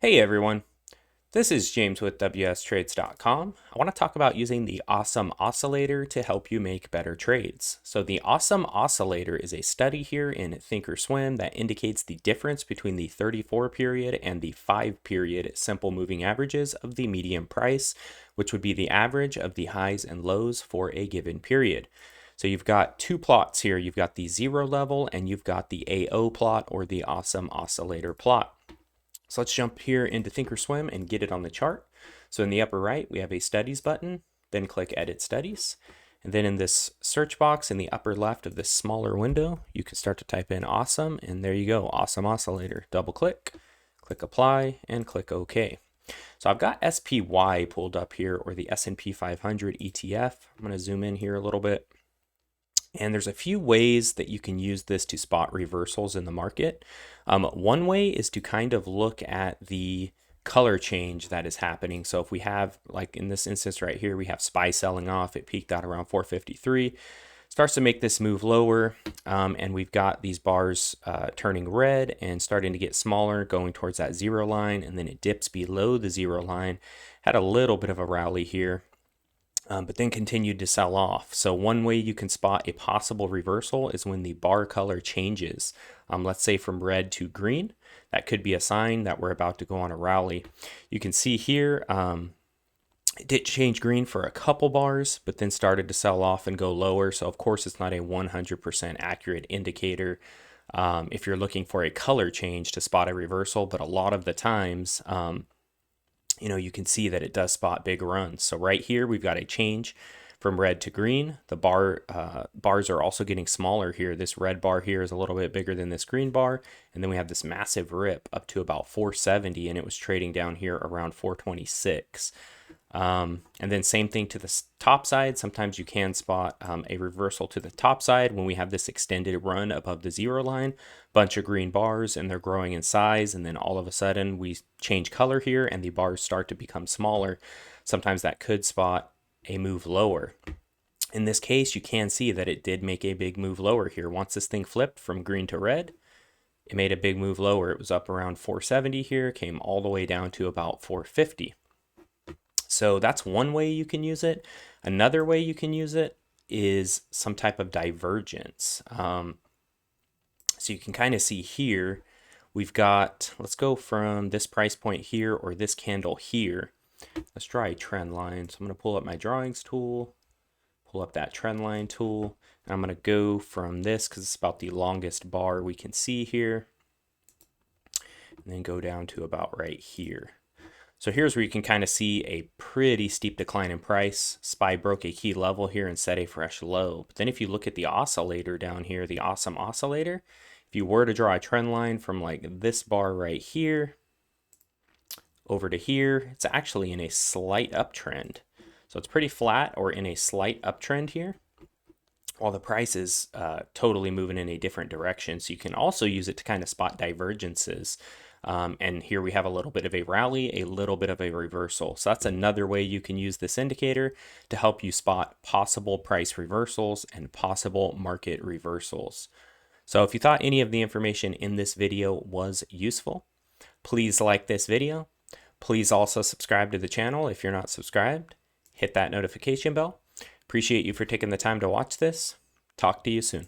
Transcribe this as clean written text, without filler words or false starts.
Hey everyone, this is James with WSTrades.com. I want to talk about using the Awesome Oscillator to help you make better trades. So the Awesome Oscillator is a study here in ThinkorSwim that indicates the difference between the 34 period and the 5 period simple moving averages of the median price, which would be the average of the highs and lows for a given period. So you've got two plots here. You've got the zero level and you've got the AO plot or the Awesome Oscillator plot. So let's jump here into ThinkorSwim and get it on the chart. So in the upper right, we have a studies button, then click edit studies. And then in this search box in the upper left of this smaller window, you can start to type in awesome, and there you go, Awesome Oscillator. Double click, click apply, and click OK. So I've got SPY pulled up here, or the S&P 500 ETF. I'm going to zoom in here a little bit. And there's a few ways that you can use this to spot reversals in the market. One way is to kind of look at the color change that is happening. So if we have, like in this instance right here, we have SPY selling off. It peaked out around 453. Starts to make this move lower, and we've got these bars turning red and starting to get smaller, going towards that zero line, and then it dips below the zero line. Had a little bit of a rally here. But then continued to sell off. So one way you can spot a possible reversal is when the bar color changes. Let's say from red to green. That could be a sign that we're about to go on a rally. You can see here, it did change green for a couple bars, but then started to sell off and go lower. So of course it's not a 100% accurate indicator if you're looking for a color change to spot a reversal, but a lot of the times, you can see that it does spot big runs. So right here, we've got a change from red to green. The bars are also getting smaller here. This red bar here is a little bit bigger than this green bar. And then we have this massive rip up to about 470, and it was trading down here around 426. And then same thing to the top side. Sometimes you can spot a reversal to the top side when we have this extended run above the zero line, bunch of green bars, and they're growing in size. And then all of a sudden we change color here and the bars start to become smaller. Sometimes that could spot a move lower. In this case, you can see that it did make a big move lower here. Once this thing flipped from green to red, it made a big move lower. It was up around 470 here, came all the way down to about 450. So that's one way you can use it. Another way you can use it is some type of divergence. So you can kind of see here, we've got, let's go from this price point here or this candle here. Let's draw a trend line. So I'm going to pull up my drawings tool, pull up that trend line tool. And I'm going to go from this because it's about the longest bar we can see here. And then go down to about right here. So here's where you can kind of see a pretty steep decline in price. SPY broke a key level here and set a fresh low. But then if you look at the oscillator down here, the Awesome Oscillator, if you were to draw a trend line from like this bar right here over to here, it's actually in a slight uptrend. So it's pretty flat or in a slight uptrend here, while the price is totally moving in a different direction. So you can also use it to kind of spot divergences. And here we have a little bit of a rally, a little bit of a reversal. So that's another way you can use this indicator to help you spot possible price reversals and possible market reversals. So if you thought any of the information in this video was useful, please like this video. Please also subscribe to the channel if you're not subscribed. Hit that notification bell. Appreciate you for taking the time to watch this. Talk to you soon.